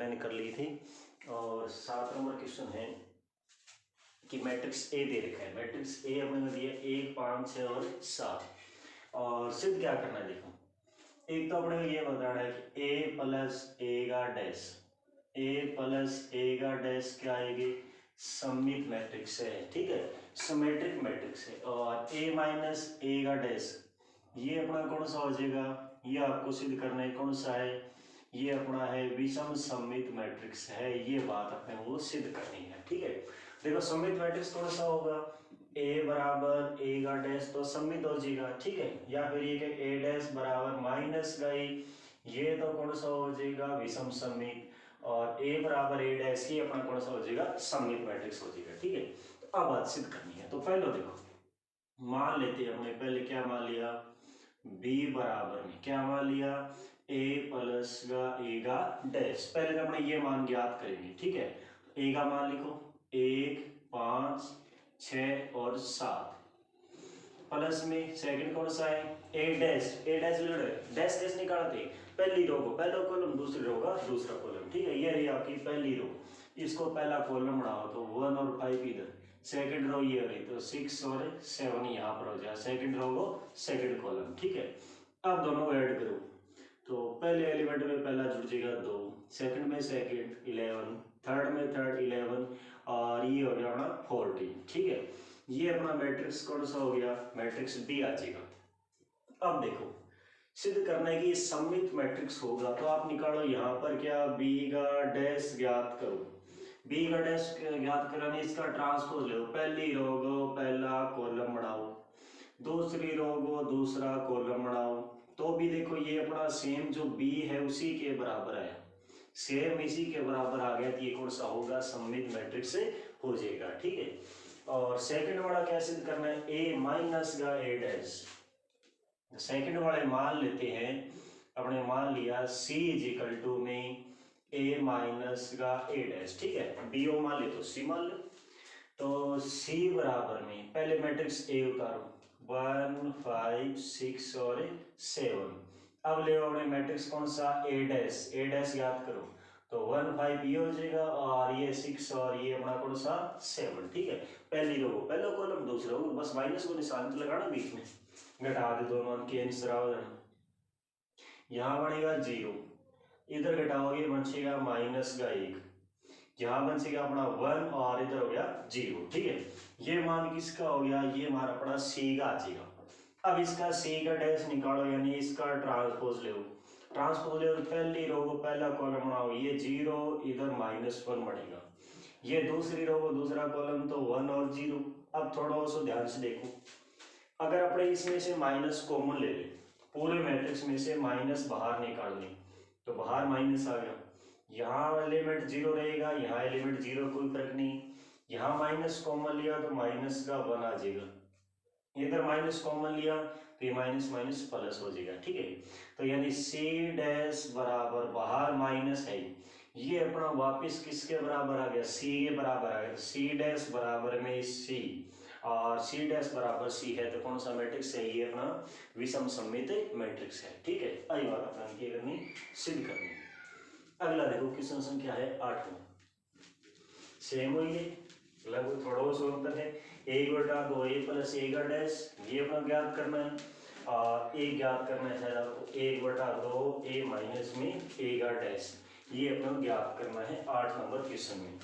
अपने ने कर ली थी। और 7 नंबर क्वेश्चन है कि मैट्रिक्स ए दे रखा है। मैट्रिक्स ए अपने को दिया 1 5 6 और 7 और सिद्ध क्या करना है देखो। एक तो अपने को ये बताना है कि ए प्लस ए का डैश, ए प्लस ए का डैश क्या आएगी, सममित मैट्रिक्स है, ठीक है, सिमेट्रिक मैट्रिक्स है। और ए माइनस ए का डैश ये अपना कौन सा हो जाएगा, ये आपको सिद्ध करना है कौन सा है, ये अपना है विषम सममित मैट्रिक्स है। ये बात अपने वो सिद्ध करनी है, ठीक है। देखो सममित मैट्रिक्स कौन सा होगा, ए बराबर ए का डैश तो सममित हो जाएगा, ठीक है। या फिर ये कि ए डैश बराबर माइनस का ए, ये तो कौन सा हो जाएगा, विषम सममित। और ए बराबर ए डैश ये अपना कौन सा हो जाएगा, सममित मैट्रिक्स हो जाएगा, ठीक है। तो अब बात सिद्ध करनी है। तो पहले देखो मान लेते हैं हमने, पहले क्या मान लिया, b बराबर में क्या मान लिया, a प्लस का a का डैश। पहले तो हमने ये मान ज्ञात करेंगे, ठीक है। a का मान लिखो 1 5 6 और 7 प्लस में सेकंड कौन सा है, a dash, a dash dash dash निकालते पहली रो को पहला कॉलम, दूसरी रो का दूसरा कॉलम, ठीक है। ये रही आपकी पहली रो, इसको पहला कॉलम बनाओ तो 1 और 5 इधर, सेकंड रो ये रही तो 6 और 7 यहाँ पर हो जाए, सेकंड रो को सेकंड कॉलम, ठीक है। अब दोनों ऐड करो तो पहले एलिमेंट में पहला जुड़ जाएगा 2, सेकंड में सेकंड 11, थर्ड में थर्ड 11 और ये हो गया अपना 14, ठीक है। ये अपना मैट्रिक्स कौन सा हो गया, मैट्रिक्स बी आ जाएगा। अब देखो सिद्ध करना है कि ये सममित मैट्रिक्स होगा तो आप निकालो यहाँ पर क्या, बी का डैश ज्ञात करो। बी का डैश ज्ञात कराने इसका ट्रांसपोज लो, पहली रो को पहला कॉलम बनाओ, दूसरी रो को दूसरा कॉलम बनाओ, तो भी देखो ये अपना सेम जो बी है उसी के बराबर है, सेम इसी के बराबर आ गया, तो ये कौन सा होगा, सममित मैट्रिक्स हो जाएगा, ठीक है। और सेकंड वाला क्या सिद्ध करना है, ए माइनस का ए डैश। सेकंड वाले मान लेते हैं, अपने मान लिया सी इज इक्वल टू में ए माइनस का ए डैश, ठीक है। बी ओ मान ले तो सी मान लो, तो सी बराबर में पहले मैट्रिक्स ए उतारो 1 5 6 और 7। अब ले अपने मैट्रिक्स कौन सा, ए डैश याद करो तो 1 5 ये हो जाएगा और ये 6 और ये अपना कौन सा 7, ठीक है। पहली रो पहला कॉलम दूसरा रो, बस माइनस को निशान तो लगाना बीच में, घटा दे दोनों के आंसर आओ, यहाँ बनेगा 0, इधर घटाओगे बचेगा माइनस का 1, यहाँ बचेगा अपना 1 और इधर हो गया 0, ठीक है। ये मान किसका हो गया, ये मान अपना सी का आ जाएगा। अब इसका सी का डैश निकालो, यानी इसका ट्रांसपोज ले, ट्रांसपोज ले पहली रो को पहला कॉलम बनाओ, ये 0 इधर -1 बढ़ेगा, ये दूसरी रो को दूसरा कॉलम तो 1 और 0। अब थोड़ा सा ध्यान से देखो, अगर अपने इसमें से माइनस कॉमन ले ले, पूरे मैट्रिक्स में से माइनस बाहर निकाल लें तो बाहर माइनस आ गया, यहाँ एलिमेंट 0 रहेगा, यहाँ एलिमेंट 0 कोई फर्क नहीं, यहाँ माइनस कॉमन लिया तो माइनस का 1 आ जाएगा, इधर माइनस कॉमन लिया तो ये माइनस माइनस प्लस हो जाएगा, ठीक है। तो यानी सी डैश बराबर बाहर माइनस है, ये अपना वापस किसके बराबर आ गया, सी के बराबर आ गया। सी डैश बराबर में सी और सी डैश बराबर सी है तो कौन सा मैट्रिक्स है, ये अपना विषम सममित मैट्रिक्स है, ठीक है। आई बात अपना क्या करनी, सिद्ध करनी। अगला देखो क्वेश्चन संख्या है 8, सेम हुई है, लगभग थोड़ा सा अंतर है, ए बटा 2 ए प्लस ए का डैश, ये अपना ज्ञात करना है। और ए ज्ञात करना है शायद आपको, 1 बटा 2 ए माइनस में ए का डैश, ये अपना ज्ञात करना है 8 नंबर क्वेश्चन में।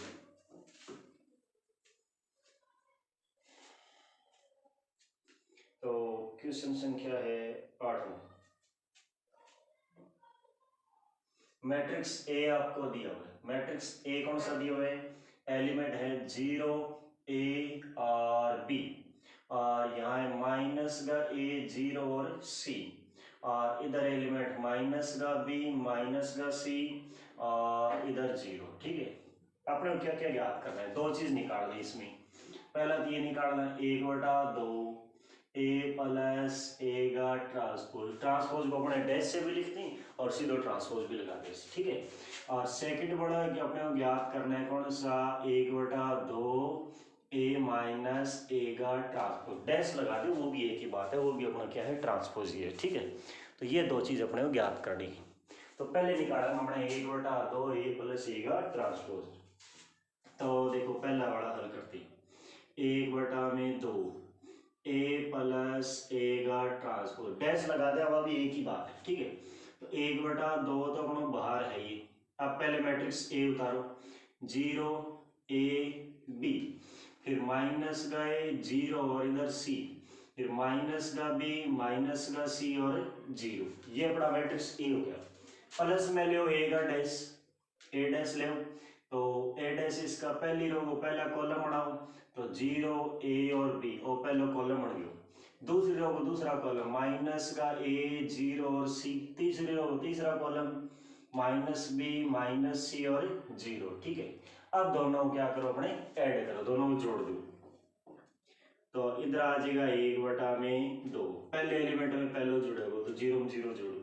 तो क्वेश्चन संख्या है 8, मैट्रिक्स ए आपको दिया हुआ है, मैट्रिक्स ए कौन सा दिया हुआ है, एलिमेंट है 0 ए और बी, और यहाँ है माइनस का ए 0 और सी, और इधर एलिमेंट माइनस का बी माइनस का सी और इधर 0, ठीक है। अपने क्या क्या याद करना है, दो चीज निकालना है इसमें। पहला तो ये निकालना है 1 बटा 2 ए प्लस ए का ट्रांसपोज, ट्रांसपोज को अपने डैश से भी लिखते हैं और सीधो ट्रांसपोज भी लगाते हैं, ठीक है। और सेकंड बड़ा कि अपने को ज्ञात करना है कौन सा, 1 बटा 2 ए माइनस ए का ट्रांसपोज, डैश लगा दे वो भी एक ही बात है, वो भी अपना क्या है ट्रांसपोज ही है, ठीक है। तो ये दो चीज अपने को ज्ञात करनी है। तो पहले निकाला हमने 1/2 A प्लस ए का ट्रांसपोज। तो देखो पहला वाला हल करते 1/2 ए प्लस ए का ट्रांसपोज, डैश लगा दे, अब अभी एक ही बात है, ठीक है। तो 1/2 तो अपना बाहर है ये। अब पहले मैट्रिक्स ए उतारो, 0 A B, फिर माइनस का ए 0 और इधर C, फिर माइनस का B माइनस का C और 0, ये अपना मैट्रिक्स ए हो गया। प्लस में ले ए का डैश, ए डैश ले, तो ए डैश इसका पहली रो को पहला कॉलम बनाओ, तो 0 A और B और पहला कॉलम बन गया। दूसरी रो को दूसरा कॉलम, माइनस का A 0 और C, तीसरी रो को तीसरा column, minus B minus C और 0, ठीक है। अब दोनों को क्या करो, अपने ऐड करो, दोनों को जोड़ दो, तो इधर आ जाएगा 1/2, पहले एलिमेंट में पहले जुड़ेगा तो 0 में 0 जोड़ो,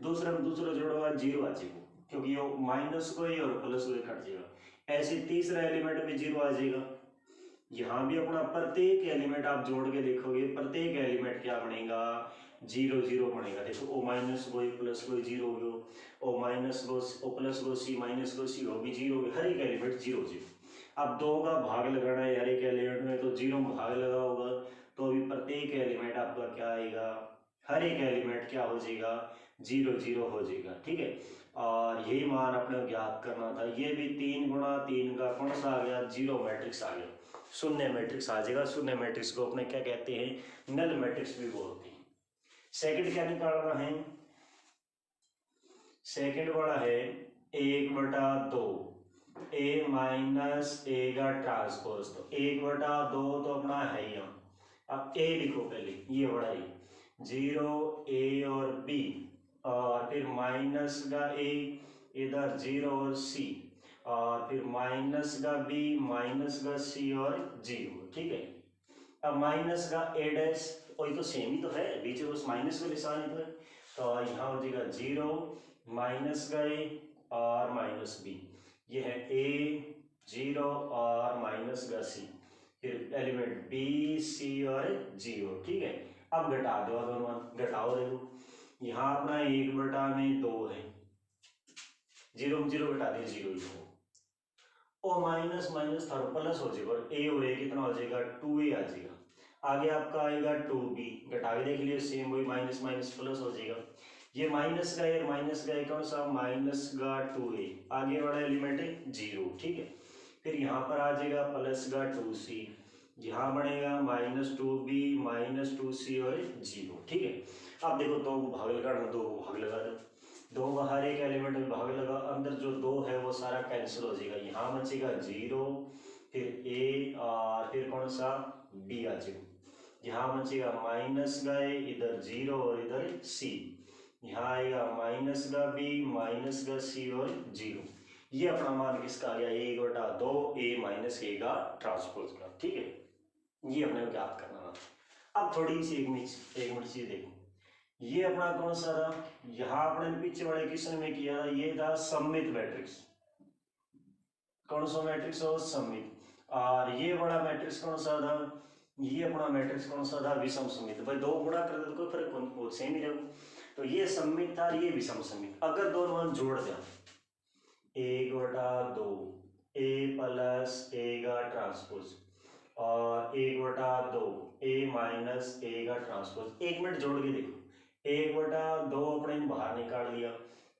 दूसरे में दूसरा जोड़ोगा 0 आ जाएगा, क्योंकि ये माइनस को ही और प्लस को कट जाएगा। ऐसे तीसरा एलिमेंट में 0 आ जाएगा। यहाँ भी अपना प्रत्येक एलिमेंट आप जोड़ के देखोगे, प्रत्येक एलिमेंट क्या बनेगा, 0 0 बनेगा। देखो ओ माइनस को प्लस को 0 हो, ओ माइनस को ओ प्लस को सी माइनस को सी हो भी 0, हर एक एलिमेंट 0 0। अब 2 का भाग लगाना है हर एक एलिमेंट में, तो 0 में भाग लगा होगा, तो अभी प्रत्येक एलिमेंट आपका क्या आएगा, हर एक एलिमेंट क्या हो जाएगा, 0 0 हो जाएगा, ठीक है। और यही मान अपने ज्ञात करना था। ये भी 3 गुणा 3 का कौन सा आ गया, 0 मैट्रिक्स आ गया, शून्य मैट्रिक्स आ जाएगा। शून्य मैट्रिक्स को अपने क्या कहते हैं, नल मैट्रिक्स भी बोलते हैं। सेकंड क्या निकालना है, सेकंड वाला है 1/2 A माइनस ए का ट्रांसपोज, तो 1/2 तो अपना है यहाँ। अब A लिखो पहले, ये बड़ा है 0 A और B, और फिर माइनस का A इधर 0 और C, और फिर माइनस का B माइनस का C और 0, ठीक है। अब माइनस का A डैश, वही तो सेम ही तो है, बीच में उस माइनस का निशान ही तो है, तो यहाँ हो जाएगा 0 माइनस का A और माइनस B, ये है A 0 और माइनस का C, फिर एलिमेंट B C और 0, ठीक है। अब घटा दो, दोनों घटाओ, देखो यहाँ अपना 1/2 है, 0 में 0 घटा दिए 0 ही हो, और माइनस माइनस था प्लस हो जाएगा, और A और A कितना हो जाएगा, 2A आ जाएगा। आगे आपका आएगा 2B, घटा के देख लियो सेम वही, माइनस माइनस प्लस हो जाएगा। ये माइनस का है, माइनस का है कौन सा, माइनस का 2A, आगे वाला एलिमेंट है 0, ठीक है। फिर यहाँ पर आ जाएगा प्लस का 2C, यहाँ बनेगा माइनस 2B माइनस 2C और 0, ठीक है। अब देखो 2 को भाग लगाना, 2 को भाग लगा दो, 2 का हर एक एलिमेंट में भाग लगा, अंदर जो 2 है वो सारा कैंसिल हो जाएगा, यहाँ बचेगा 0, फिर A और फिर कौन सा B आ जाएगा, यहाँ बचेगा माइनस का A, इधर 0 और इधर C, यहाँ आएगा माइनस का B माइनस का C और 0। ये अपना मान किसका आ गया, 1/2 A माइनस A का ट्रांसपोज का, ठीक है। ये अपने को याद करना था। अब थोड़ी सी एक मिनट चीज देखो, ये अपना कौन सा था, यहाँ अपने पीछे वाले क्वेश्चन में किया, ये था सममित मैट्रिक्स, कौन सा मैट्रिक्स हो, सममित। और ये बड़ा मैट्रिक्स कौन सा था, ये अपना मैट्रिक्स कौन सा था, विषम सममित। भाई 2 गुणा कर दो कोई फर्क नहीं, वो सेम ही रहेगा। तो ये सममित था, ये विषम सममित। अगर दोनों जोड़ दिया, 1/2 A प्लस A का ट्रांसपोज और 1/2 A माइनस A का ट्रांसपोज, 1 मिनट जोड़ के देखो, 1/2 अपने बाहर निकाल लिया,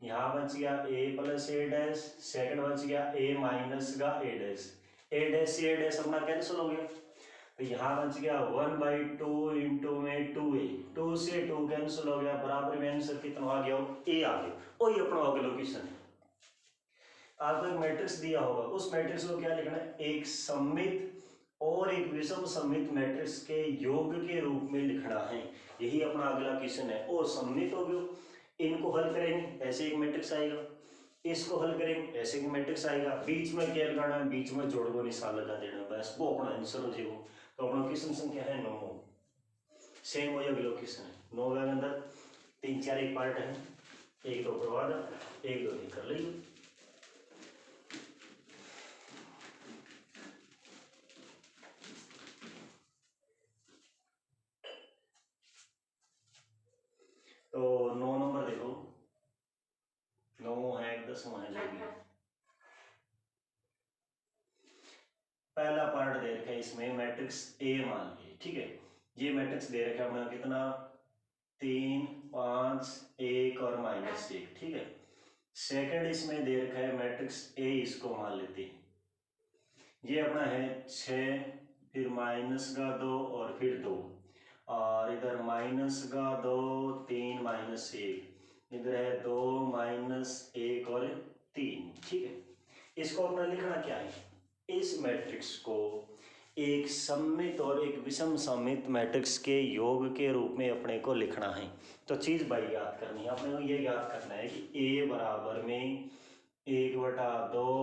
यहाँ बच गया A plus A dash, second बच गया A माइनस का A डैश, A डैश से A डैश अपना कैंसिल हो गया, तो यहाँ बच गया 1/2 इंटू में 2A, 2 से 2 कैंसिल हो गया, बराबर में आंसर कितना आ गया, A आ गया। वही अपना अगला लोकेशन है, आपको एक मैट्रिक्स दिया होगा, उस मैट्रिक्स को क्या लिखना है, एक सममित और एक विषम सममित मैट्रिक्स के योग के रूप में लिखना है। यही अपना अगला क्वेश्चन है। और सममित हो गयो, इनको हल करेंगे ऐसे एक मैट्रिक्स आएगा, इसको हल करेंगे ऐसे एक मैट्रिक्स आएगा, बीच में क्या लगाना है, बीच में जोड़ को निशान लगा देना, बस वो अपना आंसर हो जाएगा। तो अपना क्वेश्चन संख्या है 9, सेम हो अगला क्वेश्चन है 9 के अंदर 3 4 एक पार्ट है, 1 2 करवा दो, 1 2 3 कर लीजिए। तो 9 नंबर देखो, पहला पार्ट दे रखा है इसमें मैट्रिक्स ए मान लीजिए, ठीक है। ये मैट्रिक्स दे रखा है अपना कितना 3 5 1 और -1, ठीक है। सेकंड इसमें दे रखा है मैट्रिक्स ए, इसको मान लेते हैं, ये अपना है 6 फिर माइनस का 2 और फिर 2 और इधर माइनस का 2 3 -1, इधर है 2 -1 और 3, ठीक है। इसको अपना लिखना क्या है, इस मैट्रिक्स को एक सममित और एक विषम सममित मैट्रिक्स के योग के रूप में अपने को लिखना है। तो चीज भाई याद करनी है अपने को, ये याद करना है कि a बराबर में 1/2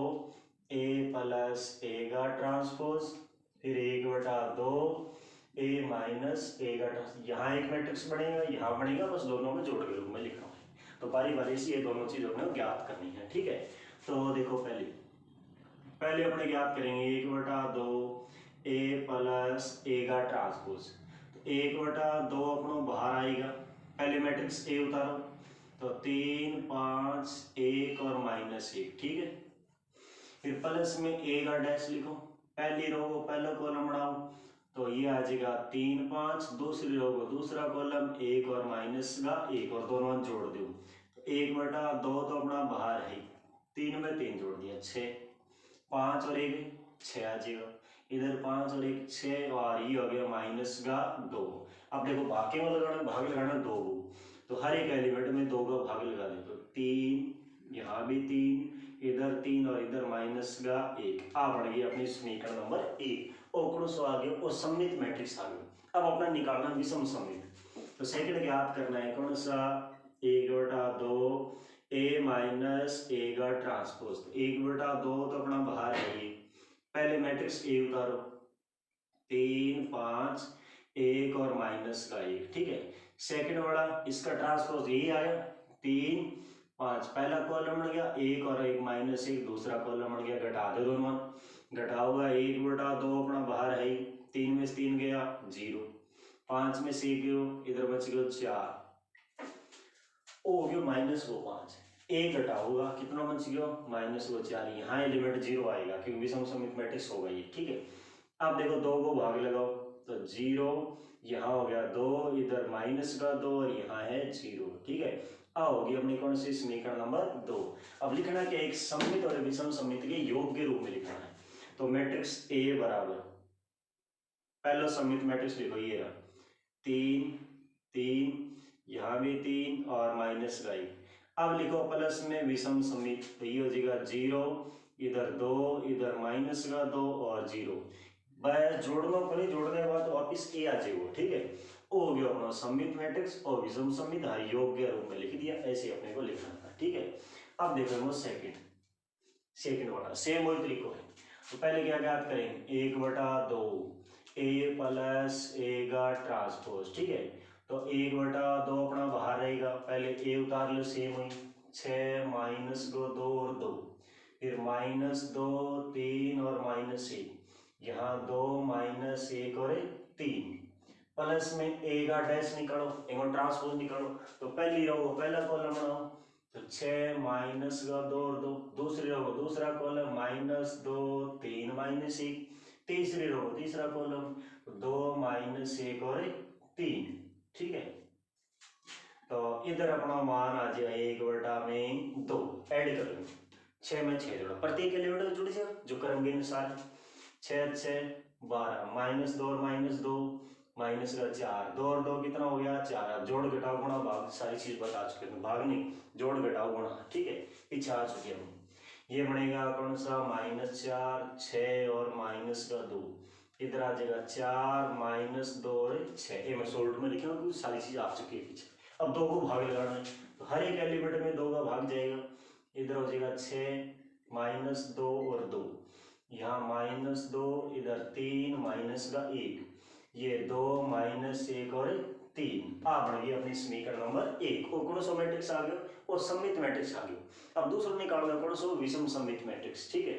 a प्लस a का ट्रांसपोज, फिर 1/2 a माइनस a का ट्रांसपोज। यहाँ एक मैट्रिक्स बनेगा, यहाँ बनेगा, बस दोनों में जोड़ के रूप में लिखना है। तो बारी बारी से ये दोनों चीजों को ज्ञात करनी है, ठीक है। तो देखो पहले अपने ज्ञात करेंगे 1/2 a प्लस a का ट्रांसपोज। तो 1/2 अपनों बाहर आएगा, पहले मैट्रिक्स a उतारो, तो 3 5 1 और -1, ठीक है। फिर प्लस में a का डैश लिखो, पहली रो को पहला कॉलम बनाओ, तो ये आ जाएगा 3 5, दूसरी रो को दूसरा कॉलम 1 और माइनस का 1 और दोनों जोड़ दो। तो 1/2 तो अपना बाहर है, 3 में 3 जोड़ दिया 6, 5 और 1 6 आ जाएगा, इधर 5 और 1 6 और ये हो गया माइनस का 2। अब देखो भाग में लगाना, भाग लगाना 2, तो हर एक एलिमेंट में 2 का भाग लगा दे, तो 3, यहाँ भी 3, इधर 3 और इधर माइनस का 1। आ बढ़ गई अपनी समीकरण नंबर 1 और कौन सा आ गया, और सममित मैट्रिक्स आ गया। अब अपना निकालना विषम सममित, तो सेकंड ज्ञात करना है कौन सा 1/2 a माइनस a का ट्रांसपोज। 1/2 तो अपना बाहर है, ये पहले मैट्रिक्स a उतारो, 3 5 1 और माइनस का 1, ठीक है। सेकंड वाला इसका ट्रांसपोज यही आया, 3 5 पहला कॉलम बन गया, 1 और 1 -1 दूसरा कॉलम बन गया, घटा दो दोनों, घटा होगा 1/2 अपना बाहर है, 3 में से 3 गया 0, 5 में से 1 गया, इधर बच गया 4, ओ हो गया -5, एक घटा होगा कितना बच गया -4, यहाँ एलिमेंट 0 आएगा क्योंकि विषम सममित मैट्रिक्स होगा ये, ठीक है। अब देखो 2 को भाग लगाओ, तो 0 यहाँ हो गया 2, इधर माइनस का 2 और यहाँ है 0, ठीक है। अब होगी अपनी कौन सी समीकरण नंबर 2। अब लिखना क्या, एक सममित और विषम सममित के योग के रूप में लिखना है। तो मैट्रिक्स A बराबर, पहला सममित मैट्रिक्स लिखो, ये रहा 3 3, यहाँ भी 3 और माइनस का 1। अब लिखो प्लस में विषम सममित, तो ये हो जाएगा 0, इधर 2, इधर माइनस का 2 और 0, बस जोड़ना पड़े, जोड़ने के बाद वापिस ए आ जाएगा, ठीक है। वो हो गया अपना सममित मैट्रिक्स और विषम सममित योग के रूप में लिख दिया, ऐसे अपने को लिखना था, ठीक है। अब देखो सेकंड वाला सेम वही तरीको है। तो पहले क्या ज्ञात करेंगे 1/2 a प्लस a का ट्रांसपोज, ठीक है। तो 1/2 अपना बाहर रहेगा, पहले a उतार लो, सेम हुई 6 -2 और 2, फिर -2 3 और -1, यहाँ 2 -1 और 3, प्लस में a का डैश निकालो, एक ट्रांसपोज निकालो, तो पहली रो पहला कॉलम बनाओ, तो 6 -2 और 2, दूसरी रो दूसरा कॉलम -2 3 -1, तीसरी रो तीसरा कॉलम 2 -1 और 3, ठीक है। तो इधर अपना मान आ जाएगा 1/2 ऐड कर लो, 6 में 6 जोड़ा, प्रत्येक एलिमेंट जुड़ जाएगा जो क्रम के अनुसार, 6 6 12, -2 और -2 माइनस का 4, 2 और 2 कितना हो गया 4। अब जोड़ घटाओ गुणा भाग सारी चीज बता चुके हैं, भाग नहीं जोड़ घटाओ गुणा, ठीक है, पीछे आ चुके हम। ये बनेगा कौन सा -4 6 और -2, इधर आ जाएगा 4 -2 और 6, ये मैं सोल्ट में लिखा हूँ सारी चीज आ चुकी है पीछे। अब 2 को भाग लगाना है, तो हर एक एलिमेंट में 2 का भाग जाएगा, इधर हो जाएगा 6 -2 और 2, यहाँ -2, इधर 3 माइनस का 1, ये 2 -1 और 3, आ बढ़ गई अपनी समीकरण नंबर 1। और कौन सा मैट्रिक्स आ गया, और सममित मैट्रिक्स आ गया। अब दूसरा निकालना है कौन सा, विषम सममित मैट्रिक्स, ठीक है।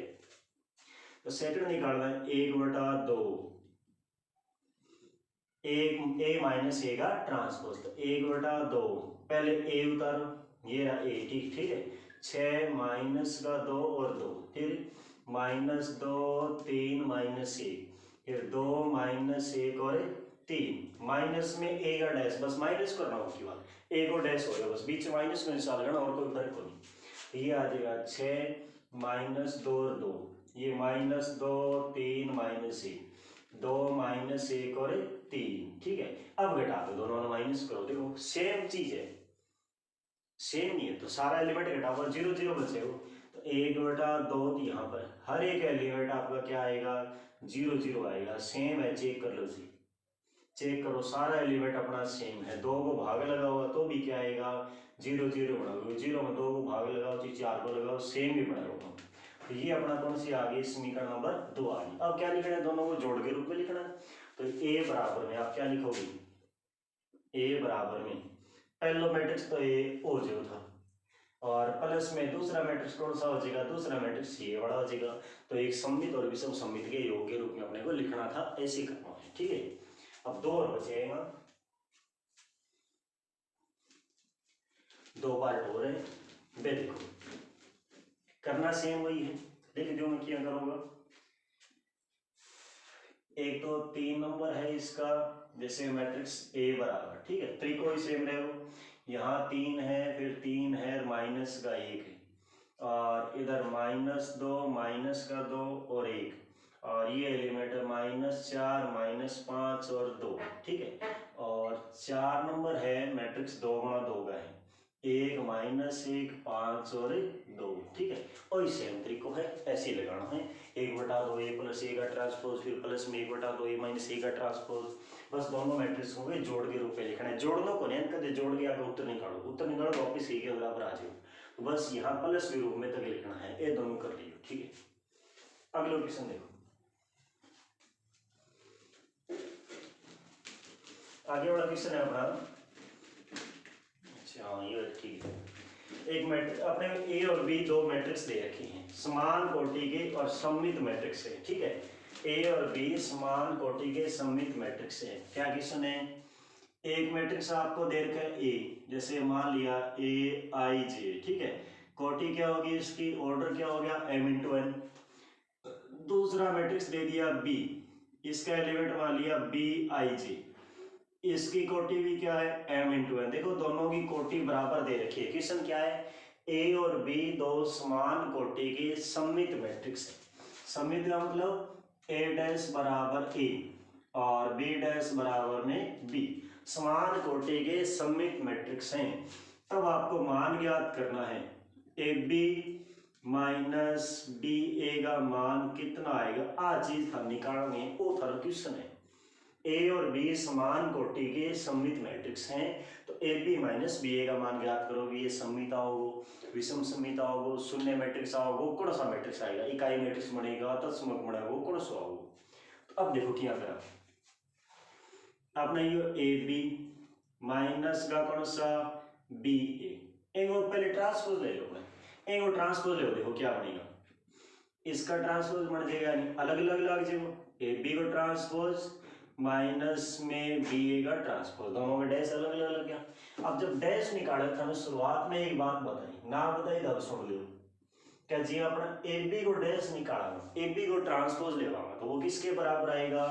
तो सेकंड निकालना है 1/2 a माइनस a का ट्रांसपोज, तो 1/2 पहले a उतारो, ये रहा a, ठीक है, 6 -2 और 2, फिर -2 3 -1, फिर 2 -1 और 3, माइनस में ए का डैश, बस माइनस करना होगी बात, ए को डैश हो गया, बस बीच में माइनस में निशान लगाना और कोई फर्क नहीं। ये आ जाएगा 6 -2 और 2, ये -2 3 -1, 2 -1 और 3, ठीक है। अब घटा दो, दोनों ने माइनस करो, देखो सेम चीज है, सेम नहीं है तो सारा एलिमेंट घटा हुआ 0 0 बचेगा, तो 1/2 यहाँ पर हर एक एलिमेंट आपका क्या आएगा 0 0 आएगा, सेम है, चेक कर लो जी, चेक करो सारा एलिमेंट अपना सेम है। 2 को भाग लगा हुआ तो भी क्या आएगा 0 0 बनाओगे, 0 में 2 को भाग लगाओ, 4 को लगाओ, सेम ही बना होगा। तो ये अपना कौन सी आ गई, समीकरण नंबर 2 आ गई। अब क्या लिखना है, दोनों को जोड़ के रूप में लिखना है, तो ए बराबर में आप क्या लिखोगे, ए बराबर में पहला मैट्रिक्स तो ए हो जाएगा था, और प्लस में दूसरा मैट्रिक्स कौन सा हो जाएगा, दूसरा मैट्रिक्स ये बड़ा हो जाएगा। तो एक सममित और विषम सममित के योग के रूप में अपने को लिखना था, ऐसे करना है, ठीक है। अब 2 और बचेगा, 2 पार्ट हो रहे हैं, वे देखो करना सेम वही है, लिख दो मैं क्या करूंगा। एक तो 3 नंबर है इसका, जैसे मैट्रिक्स ए बराबर, ठीक है, त्रिकोण ही सेम रहेगा, यहाँ 3 है, फिर 3 है, माइनस का 1 है, और इधर -2 माइनस का 2 और 1, और ये एलिमेंट है -4 -5 और 2, ठीक है। और 4 नंबर है मैट्रिक्स 2 गुणा 2 का है, 1 -1 5 और 2, ठीक है। और सेम तरीको है, ऐसे लगाना है, 1/2 ए प्लस ए का ट्रांसपोज, फिर प्लस में 1/2 ए माइनस ए का ट्रांसपोज, बस दोनों मैट्रिक्स होंगे जोड़ के रूप में लिखना है। जोड़ने को नहीं कदे जोड़ के आगे उत्तर निकालो, उत्तर निकालो वापिस ए के बराबर आ जाओ, तो बस यहाँ प्लस के रूप में तक लिखना है, ये दोनों कर लियो, ठीक है। अगला क्वेश्चन देखो, आगे वाला क्वेश्चन है अपना, अच्छा ये ठीक है। एक मैट्रिक्स अपने ए और बी दो मैट्रिक्स दे रखे हैं, समान कोटि के और सममित मैट्रिक्स है, ठीक है। ए और बी समान कोटि के सममित मैट्रिक्स है। क्या क्वेश्चन है, एक मैट्रिक्स आपको दे रखा है ए, जैसे मान लिया ए आई जे, ठीक है, कोटि क्या होगी इसकी, ऑर्डर क्या हो गया m इंटू एन। दूसरा मैट्रिक्स दे दिया बी, इसका एलिमेंट मान लिया बी आई जे, इसकी कोटि भी क्या है m इंटू एन। देखो दोनों की कोटि बराबर दे रखी है, क्वेश्चन क्या है, ए और बी दो समान कोटि के सममित मैट्रिक्स है। सममित का मतलब ए डैश बराबर ए और बी डैश बराबर में बी, समान कोटि के सममित मैट्रिक्स हैं। तब आपको मान ज्ञात करना है, ए बी माइनस बी ए का मान कितना आएगा, आ चीज हम निकालेंगे, वो थर्ड क्वेश्चन है। ए और बी समान कोटि के सममित मैट्रिक्स हैं, तो ए बी माइनस बी ए का मान ज्ञात करोगे, ये सममित आओगे, विषम सममित आओगे, शून्य मैट्रिक्स आओगे, कौन सा मैट्रिक्स आएगा, इकाई मैट्रिक्स बनेगा, तत्समक बनेगा, कौन सा आओगे। तो अब देखो क्या करा आपने, ये ए बी माइनस का कौन सा बी ए, एक पहले ट्रांसपोज ले लो, एक ट्रांसपोज ले लो, देखो क्या बनेगा, इसका ट्रांसपोज बन जाएगा, अलग अलग लग जाएगा, ए बी को ट्रांसपोज माइनस में बी ए का ट्रांसपोज, दोनों में डैश अलग अलग लग गया। अब जब डैश निकाला था, हमें शुरुआत में एक बात बताई, ना बताई तब सुन लो, क्या जी अपना ए बी को डैश निकाला, ए बी को ट्रांसपोज लेवागा, तो वो किसके बराबर आएगा,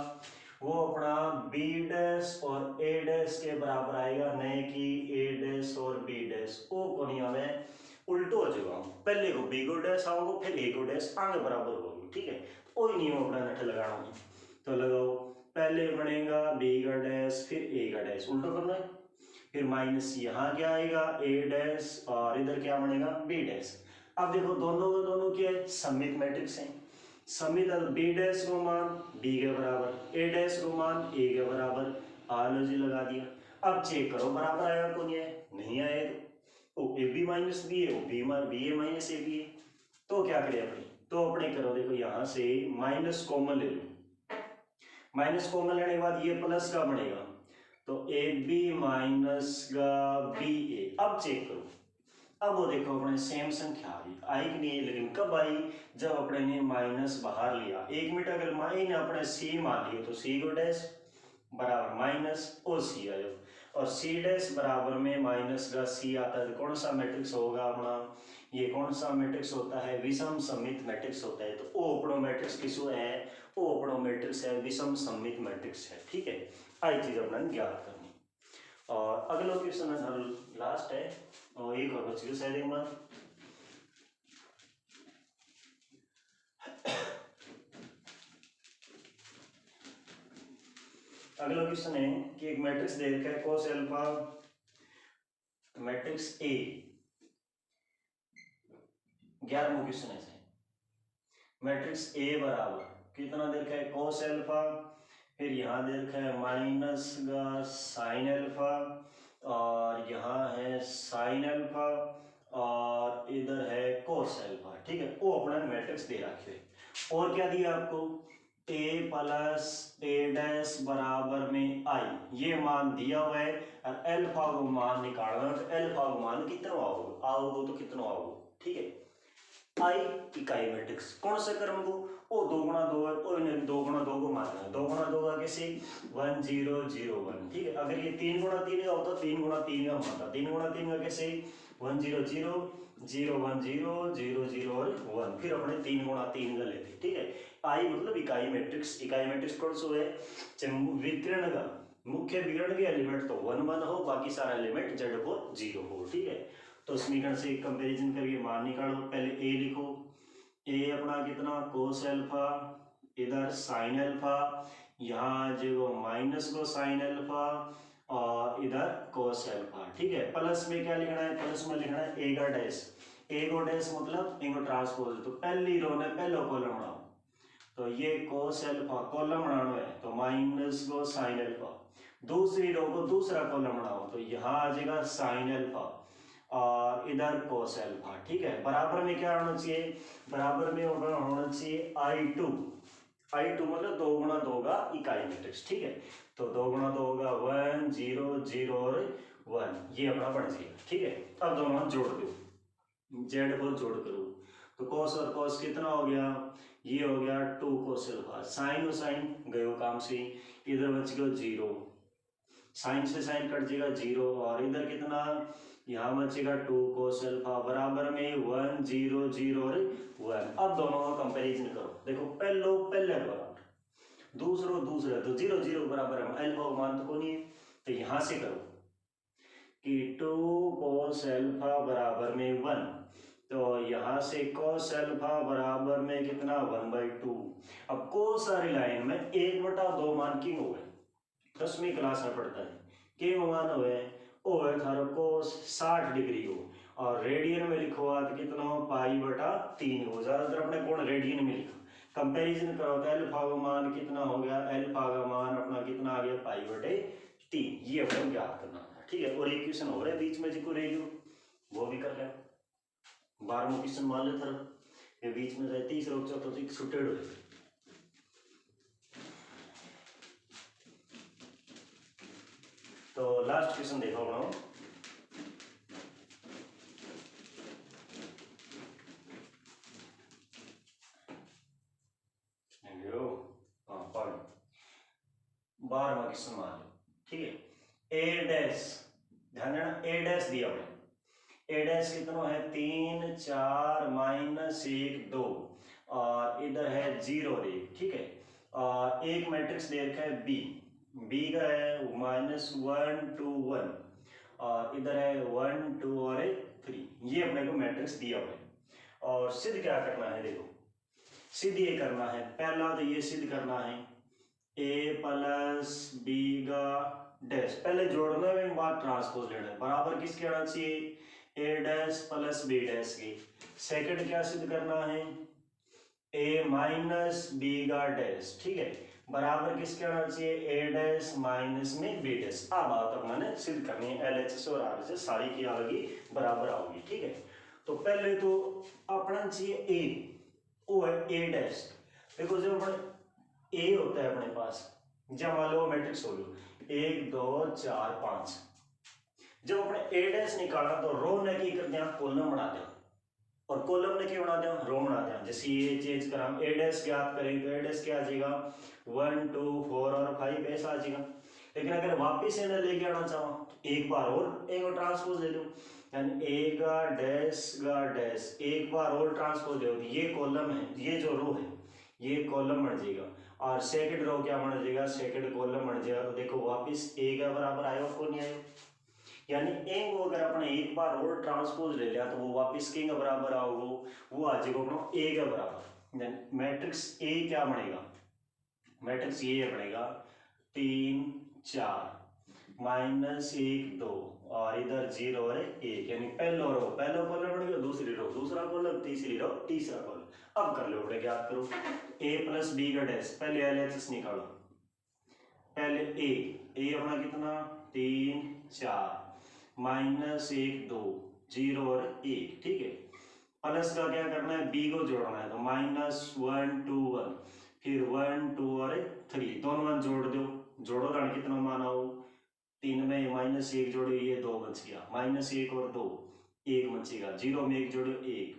वो अपना बी डैश और ए डैश के बराबर आएगा, नहीं कि ए डैश और बी डैश, वो कोनिया में उल्टो हो जाएगा, पहले को बी को डैश आओगे फिर ए को डैश आगे बराबर होगी, ठीक है। कोई नियम अपना नट लगाना है, तो लगाओ, पहले बनेगा बी का डैश फिर ए का डैश, उल्टो करना है, फिर माइनस यहाँ क्या आएगा ए डैश और इधर क्या बनेगा बी डैश। अब देखो दोनों क्या है, सममित मैट्रिक्स है, सममित बी डैश को मान बी के बराबर, ए डैश को मान ए के बराबर, आलोजी लगा दिया। अब चेक करो बराबर आएगा कौन है, नहीं आए तो ए बी माइनस बी है, B A minus A B है, तो क्या करें अपने, तो अपने करो, देखो यहाँ से माइनस कॉमन ले लो, माइनस कॉमन लेने के बाद ये प्लस का बनेगा, तो ए बी माइनस का बी ए। अब चेक करो, अब वो देखो अपने सेम संख्या आई कि नहीं, लेकिन कब आई, जब अपने ने माइनस बाहर लिया। 1 मिनट अगर माइन अपने सी मान लिया, तो सी को डैश बराबर माइनस और सी आयो, और सी डैश बराबर में माइनस का सी आता है, तो कौन सा मैट्रिक्स होगा अपना, ये कौन सा मैट्रिक्स होता है? विषम सममित मैट्रिक्स होता है। तो ओ अपनो मैट्रिक्स किसो है? ओ अपनो मैट्रिक्स है, विषम सममित मैट्रिक्स है। ठीक है, आई चीज अपना ज्ञात करनी। और अगला क्वेश्चन है लास्ट है, और एक और बच गया शायद एक बार। अगला क्वेश्चन है कि एक मैट्रिक्स दे रखा है cos अल्फा, मैट्रिक्स ए। 11वां क्वेश्चन है, मैट्रिक्स ए बराबर कितना दे रखा है? cos अल्फा, फिर यहाँ दे रखा है माइनस का साइन अल्फा, और यहाँ है साइन अल्फा, और इधर है cos अल्फा। ठीक है, वो अपना मैट्रिक्स दे रखे है। और क्या दिया आपको? a प्लस ए डैश बराबर में आई, ये मान दिया हुआ है, और अल्फा को मान निकालना है। तो अल्फा को मान कितना आओगे तो कितना आओगे? ठीक है, आई इकाई मैट्रिक्स कौन सा क्रम को? ओ 2 गुणा 2 है, और 2 गुणा 2 को मानना है। 2 गुणा 2 का कैसे? 1 0 0 1। ठीक है, अगर ये 3 गुणा 3 का होता 3 गुणा 3 का मानता। 3 गुणा 3 का कैसे? 1 0 0 0 1 0 0 0 और 1, फिर अपने 3 गुणा 3 का लेते। ठीक है, आई मतलब इकाई मैट्रिक्स। इकाई मैट्रिक्स कौन सा है? विकर्ण का मुख्य विकर्ण के एलिमेंट तो 1 1 हो, बाकी सारा एलिमेंट जेड को 0 हो। ठीक है, तो समीकरण से कंपैरिजन करके मान निकालो। पहले ए लिखो, ए अपना कितना? cos अल्फा, इधर साइन अल्फा, यहाँ जो माइनस को साइन अल्फा, और इधर cos अल्फा। ठीक है, प्लस में क्या लिखना है? प्लस में लिखना है ए का डैश। ए को डैश मतलब इनको ट्रांसपोज। तो पहली रो ने पहला कॉलम बनाओ, तो ये cos अल्फा कॉलम बनाना है, तो माइनस को साइन अल्फा। दूसरी रो को दूसरा कॉलम बनाओ, तो यहाँ आ जाएगा साइन अल्फा, और इधर cos अल्फा। ठीक है, बराबर में क्या होना चाहिए? बराबर में होना चाहिए I2। I2 मतलब 2 गुणा 2 का इकाई मैट्रिक्स। ठीक है, तो 2 गुणा 2 होगा 1 0 0 और 1, ये अपना बन जाएगा। ठीक है, अब दोनों जोड़ दो, जेड को जोड़ करो, तो cos और cos कितना हो गया? ये हो गया 2 cos अल्फा। साइन और साइन गयो काम से, इधर बच गया 0, साइन से साइन कट जाएगा 0, और इधर कितना? यहाँ बचेगा 2 cos अल्फा बराबर में 1 0 0 और 1। अब दोनों का कंपैरिजन करो, देखो पहले बराबर, दूसरा तो 0 0 बराबर है, अल्फा मान तो नहीं है, तो यहाँ से करो कि 2 cos अल्फा बराबर में 1, तो यहाँ से cos अल्फा बराबर में कितना? 1/2। अब cos सारी लाइन में 1/2 मान की हो गए, 10वीं क्लास में पढ़ता है के मान हुए ओ है थारो cos 60 डिग्री हो, और रेडियन में लिखो तो कितना हो? π/3 हो। ज्यादातर अपने कौन रेडियन में लिखा। कंपैरिजन करो तो अल्फा का मान कितना हो गया? अल्फा का मान अपना कितना आ गया? π/3। ये अपन ज्ञात करना था। ठीक है, और एक क्वेश्चन हो रहा है बीच में जिसको रह वो भी कर ले। 12वां क्वेश्चन मान ले थारा, ये बीच में जाए 30 और 34 छुट्टेड हो जाए। तो लास्ट क्वेश्चन देखो बनाओ, पढ़ 12वां क्वेश्चन मान लो। ठीक है, ए डैश, ध्यान देना ए डैश दिया हुआ है। ए डैश कितना है? 3 4 -1 2, और इधर है 0 और 1। ठीक है, और एक मैट्रिक्स दे रखा है बी, बी का है -1 2 1, और इधर है 1 2 और 3। ये अपने को मैट्रिक्स दिया हुआ है, और सिद्ध क्या करना है? देखो सिद्ध ये करना है, पहला तो ये सिद्ध करना है ए प्लस बी का डैश, पहले जोड़ना है बाद ट्रांसपोज लेना है। बराबर किसके आना चाहिए? ए डैश प्लस बी डैश की। सेकंड क्या सिद्ध करना है? ए माइनस बी का डैश। ठीक है, बराबर किसके आना चाहिए? ए डैश माइनस में बी डैश। अब बात अपने सिद्ध करनी है, एलएचएस और आरएचएस सारी की आएगी बराबर आओगी। ठीक है, तो पहले तो अपना चाहिए ए, वो है ए डैश। देखो जब अपने ए होता है अपने पास, जब मान लो मैट्रिक्स हो लो 1 2 4 5, जब अपने ए डैश निकाला तो रो ने की कर दिया? कॉलम बना दिया, और कॉलम ने क्या बना दिया? रो बना दिया। जैसे ये चेंज करा, ए डैश ज्ञात करें तो ए डैश क्या आ जाएगा? 1 2 4 और 5 ऐसा आ जाएगा। लेकिन अगर वापिस इन्हें लेके आना चाहो तो एक बार और एक ट्रांसपोज ले लो, यानी गा डैश एक बार और ट्रांसपोज ले होगी, ये कॉलम है, ये जो रो है ये कॉलम बन जाएगा और सेकंड रो क्या बन जाएगा, सेकंड कॉलम बन जाएगा। तो देखो वापिस ए का बराबर आएगा को नहीं आएगा, यानी ए को अगर अपने एक बार और ट्रांसपोज ले लिया तो वो वापिस किंग बराबर आओगे, वो आ जाएगा अपना ए के बराबर। मैट्रिक्स ए क्या बनेगा, मैट्रिक्स ये बनेगा 3 4 -1 2 और इधर 0 और 1, यानी पहला रो पहला कॉलम बन गया, दूसरी रो दूसरा कॉलम, तीसरी रो तीसरा कॉलम। अब कर लो बेटा, ज्ञात करो a प्लस बी का डैश, पहले एलएचएस निकालो, पहले ए अपना कितना 3 4 -1 2 0 और 1, ठीक है। प्लस का क्या करना है, बी को जोड़ना है, तो -1 2 1, फिर 1 2 और 3, दोनों वन जोड़ दो, जोड़ो रण कितना माना हो, 3 में -1 जोड़ो ये 2 बच गया, -1 और 2 1 बचेगा, 0 में 1 जोड़ो 1,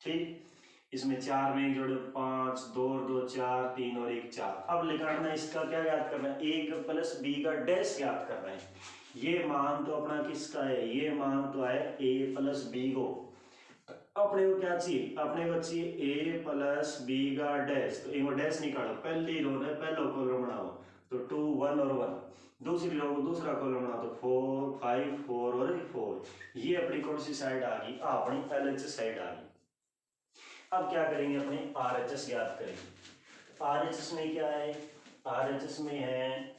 ठीक। इसमें 4 में 1 जोड़ो 5, 2 और 2 4, 3 और 1 4। अब लिखना इसका क्या याद करना है, ए प्लस बी का डैश याद करना है। ये मान तो अपना किसका है, ये मान तो है ए प्लस बी को, अपने को क्या चाहिए, अपने को चाहिए ए प्लस बी का डैश, तो एक डैश निकालो, पहली रो ने पहला कॉलम बनाओ तो 2 1 और 1, दूसरी रो को दूसरा कॉलम बनाओ तो 4 5 4 और 4। ये अपनी कौन सी साइड आ गई, अपनी एलएचएस साइड आ गई। अब क्या करेंगे, अपने आरएचएस ज्ञात करेंगे। आरएचएस में क्या है, आरएचएस में है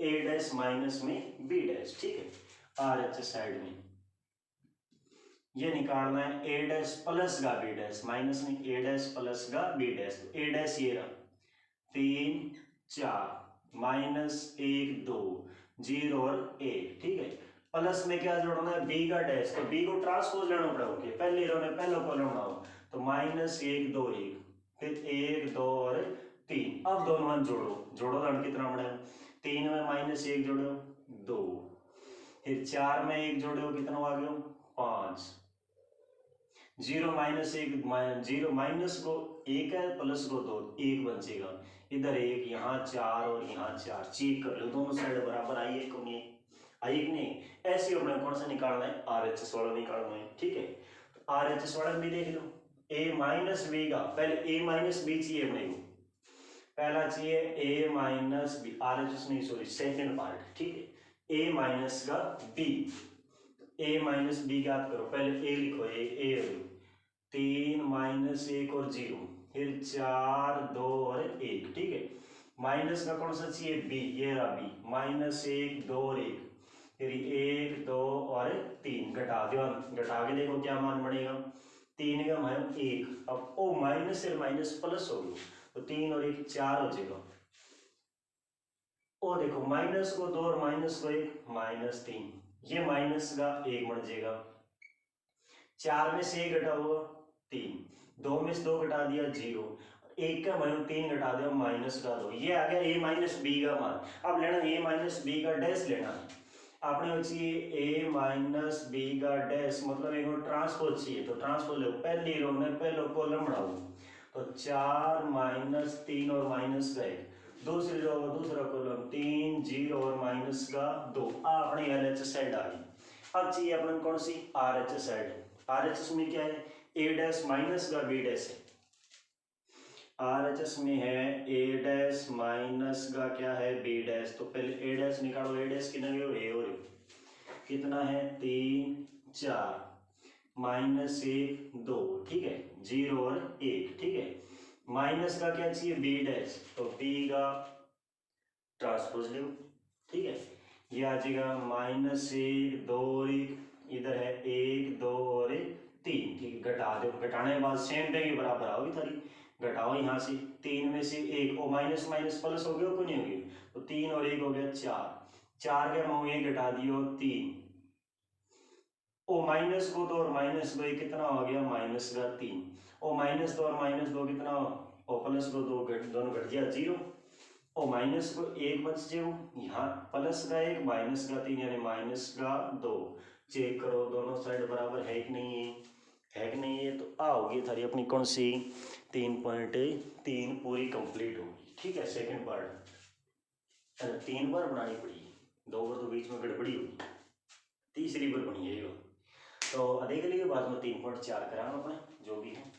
ए डैश माइनस में बी डैश, ठीक है। आरएचएस साइड में ये निकालना है ए डैश प्लस का बी डैश, माइनस में ए डैश प्लस का बी डैश, तो ए डैश ये रहा 3 4 -1 2 0 और 1, ठीक है। प्लस में क्या जोड़ना है, बी का डैश, तो बी को ट्रांसपोज लेना पड़ेगा, पहली रो में पहला कॉलम बनाओ तो -1 2 1, फिर 1 2 और 3। अब दोनों मान जोड़ो, जोड़ो रण कितना बनेगा, 3 में -1 जोड़ो 2, फिर 4 में 1 जोड़ो कितना आ गया 5, 0 -1 0 माइनस को 1 है, प्लस को 2 1 बचेगा, इधर 1 यहाँ 4 और यहाँ 4, चेक कर लो दोनों साइड बराबर आई है, नहीं आई कि नहीं। ऐसे अपने कौन सा निकालना है, आरएचएस वाला निकालना है, ठीक है। तो आरएचएस वाला भी देख लो, ए माइनस बी का, पहले ए माइनस बी चाहिए अपने को, पहला चाहिए ए माइनस बी, आरएचएस नहीं सॉरी सेकंड पार्ट, ठीक है। ए माइनस का बी, ए माइनस बी ज्ञात करो, पहले ए लिखो, ए 3 -1 और 0, फिर 4 2 और 1, ठीक है। माइनस का कौन सा चाहिए, बी, ये रहा बी, -1 2 और 1, फिर 1 2 और 3, घटा दो, घटा के देखो क्या मान बनेगा, 3 का मान 1, अब ओ माइनस से माइनस प्लस हो गया तो 3 और 1 4 हो जाएगा, ओ देखो माइनस को 2 और माइनस को 1 -3, ये माइनस का 1 बन जाएगा, 4 में से 1 घटा हुआ 3, 2 में से 2 घटा दिया 0, 1 का मान 3 घटा दिया माइनस का 2, ये आ गया ए माइनस बी का मान। अब लेना ए माइनस बी का डैश लेना है, आपने चाहिए ए माइनस बी का डैश, मतलब एक ट्रांसपोज चाहिए, तो ट्रांसपोज लो, पहली रो में पहला कॉलम बढ़ाओ तो 4 -3 और माइनस का 1, दूसरी रो का दूसरा कॉलम 3 0 और माइनस का 2, अपनी एलएचएस साइड आ गई। अब चाहिए अपने कौन सी, आरएचएस साइड। आरएचएस में क्या है, ए डैश माइनस का बी डैश है, आरएचएस में है ए डैश माइनस का क्या है बी डैश, तो पहले ए डैश निकालो, ए डैश कितना ए और कितना है 3 4 -1 2, ठीक है, 0 और 1, ठीक है। माइनस का क्या चाहिए बी डैश, तो बी का ट्रांसपोज लो, ठीक है, ये आ जाएगा -1 2 और 1, इधर है 1 2 और 3, ठीक है, घटा दो, घटाने के बाद सेम पे के बराबर आओगी थारी, घटाओ यहाँ से 3 में से 1, ओ माइनस माइनस प्लस हो गया को नहीं होगी, तो 3 और 1 हो गया 4, 4 के मुँह 1 घटा दियो 3, ओ माइनस को 2 और माइनस को 1 कितना हो गया माइनस का 3, ओ -2 और -2 कितना, ओ प्लस को 2 दोनों घट गया 0, ओ माइनस को 1 बच जाओ, यहाँ प्लस का 1 माइनस का 3 यानी माइनस का 2, चेक करो दोनों साइड बराबर है कि नहीं है कि नहीं है, तो आ होगी थारी अपनी कौन सी 3.3 पूरी कंप्लीट होगी, ठीक है। सेकंड पार्ट 3 बार बनानी पड़ी, 2 बार तो बीच में गड़बड़ी होगी, तीसरी बार बनी है। तो अधिक लिए बाद में 3.4 ग्राम अपने जो भी है